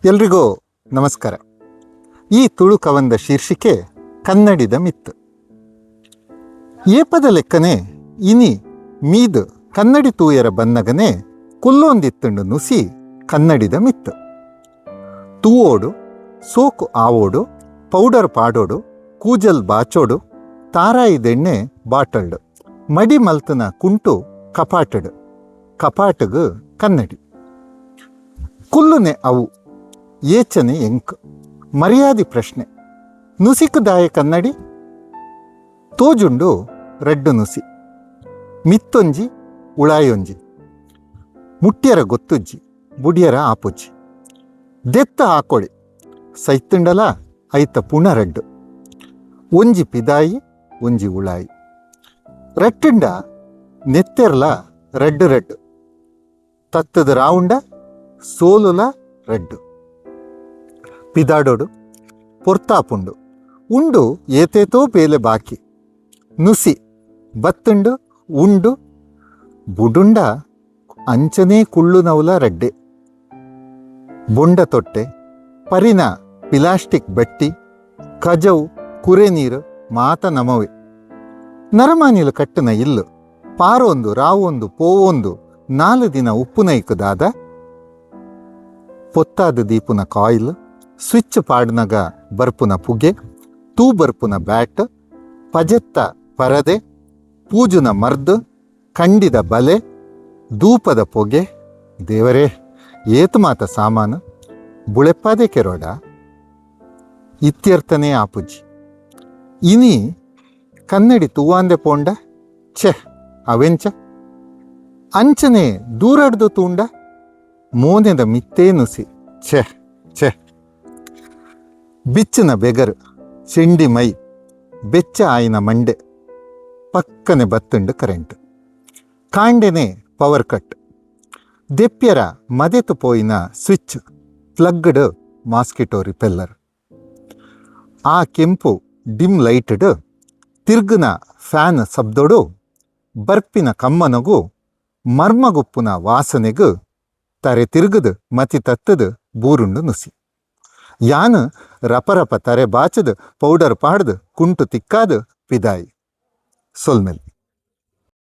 ಎಲ್ರಿಗೂ ನಮಸ್ಕಾರ. ಈ ತುಳು ಕವಂದ ಶೀರ್ಷಿಕೆ ಕನ್ನಡಿದ ಮಿತ್ತು. ಏಪದ ಲೆಕ್ಕನೆ ಇನಿ ಮೀದು ಕನ್ನಡಿ ತೂಯರ ಬನ್ನಗನೆ ಕುಲ್ಲೊಂದಿತ್ತುಂಡು ನುಸಿ ಕನ್ನಡಿದ ಮಿತ್ತು. ತೂವೋಡು ಸೋಕು ಆವೋಡು ಪೌಡರ್ ಪಾಡೋಡು ಕೂಜಲ್ ಬಾಚೋಡು ತಾರಾಯಿದೆಣ್ಣೆ ಬಾಟಲ್ಡು ಮಡಿ ಮಲ್ತನ ಕುಂಟು ಕಪಾಟಡು ಕಪಾಟಗು ಕನ್ನಡಿ ಕುಲ್ಲುನೆ ಅವು ಏಚನೆ ಎಂಕ್ ಮರ್ಯಾದಿ ಪ್ರಶ್ನೆ ನುಸಿಕ್ ದಾಯ ಕನ್ನಡಿ ತೋಜುಂಡು ರೆಡ್ಡು ನುಸಿ ಮಿತ್ತೊಂಜಿ ಉಳಾಯೊಂಜಿ ಮುಟ್ಟ್ಯರ ಗೊತ್ತುಜ್ಜಿ ಬುಡಿಯರ ಆಪುಜ್ಜಿ ದೆತ್ತ ಹಾಕೊಳಿ ಸೈತುಂಡಲ ಐತ ಪುಣ ರೆಡ್ಡು ಒಂಜಿ ಪಿದಾಯಿ ಒಂಜಿ ಉಳಾಯಿ ರೆಟ್ಟುಂಡ ನೆತ್ತೆರ್ಲ ರೆಡ್ ರೆಡ್ ತತ್ತದ ರಾವುಂಡ ಸೋಲುಲ ರೆಡ್ಡು ಪಿದಾಡೋಡು ಪೊರ್ತಾಪುಂಡು ಉಂಡು ಏತೇತೋ ಬೇಲೆ ಬಾಕಿ ನುಸಿ ಬತ್ತುಂಡು ಉಂಡು ಬುಡುಂಡ ಅಂಚನೇ ಕುಳ್ಳು ನವುಲ ರೆಡ್ಡೆ ಬೊಂಡ ತೊಟ್ಟೆ ಪರಿನ ಪ್ಲಾಸ್ಟಿಕ್ ಬಟ್ಟಿ ಕಜವು ಕುರೆ ನೀರು ಮಾತ ನಮವೆ ನರಮಾನಿಲು ಕಟ್ಟನ ಇಲ್ಲು ಪಾರೊಂದು ರಾವೊಂದು ಪೋವೊಂದು 4 ದಿನ ಉಪ್ಪು ನೈಕುದಾದ ಪೊತ್ತಾದ ದೀಪುನ ಕಾಯಿಲ್ ಸ್ವಿಚ್ ಪಾಡ್ನಗ ಬರ್ಪುನ ಪುಗೆ ತೂ ಬರ್ಪುನ ಬ್ಯಾಟ್ ಪಜೆತ್ತ ಪರದೆ ಪೂಜುನ ಮರ್ದು ಕಂಡಿದ ಬಲೆ ಧೂಪದ ಪೊಗೆ ದೇವರೇ ಏತು ಮಾತ ಸಾಮಾನು ಬುಳೆಪ್ಪದೆ ಕೆರೋಡ ಇತ್ಯರ್ಥನೇ ಆಪುಜಿ ಇನಿ ಕನ್ನಡಿ ತೂವಾಂದೆ ಪೋಂಡ ಛೆ ಅವೆಂಚ ಅಂಚನೆ ದೂರಡ್ದು ತೂಂಡ ಮೋನೆದ ಮಿತ್ತೇ ನುಸಿ ಛೆ ಛೆ ಬಿಚ್ಚನ ಬೆಗರು ಚೆಂಡಿ ಮೈ ಬೆಚ್ಚ ಆಯಿನ ಮಂಡೆ ಪಕ್ಕನೆ ಬತ್ತುಂಡು ಕರೆಂಟ್ ಕಾಂಡೆನೆ ಪವರ್ ಕಟ್ ದೆಪ್ಪ್ಯರ ಮದೆತು ಪೋಯಿನ ಸ್ವಿಚ್ ಪ್ಲಗ್ಡ್ ಮಾಸ್ಕಿಟೋ ರಿಪೆಲ್ಲರ್ ಆ ಕೆಂಪು ಡಿಮ್ ಲೈಟ್ಡ್ ತಿರ್ಗನ ಫ್ಯಾನ್ ಸಬ್ದೊಡು ಬರ್ಪಿನ ಕಮ್ಮನಗು ಮರ್ಮಗುಪ್ಪುನ ವಾಸನೆಗು ತರೆ ತಿರುಗದು ಮತಿ ತತ್ತದು ಬೂರುಂಡು ನುಸಿ ಯಾನು ರಪರಪ ತರೆ ಬಾಚದು ಪೌಡರ್ ಪಾಡ್ದು ಕುಂಟು ತಿಕ್ಕಾದು ಪಿದಾಯಿ ಸೊಲ್ಮೆಲ್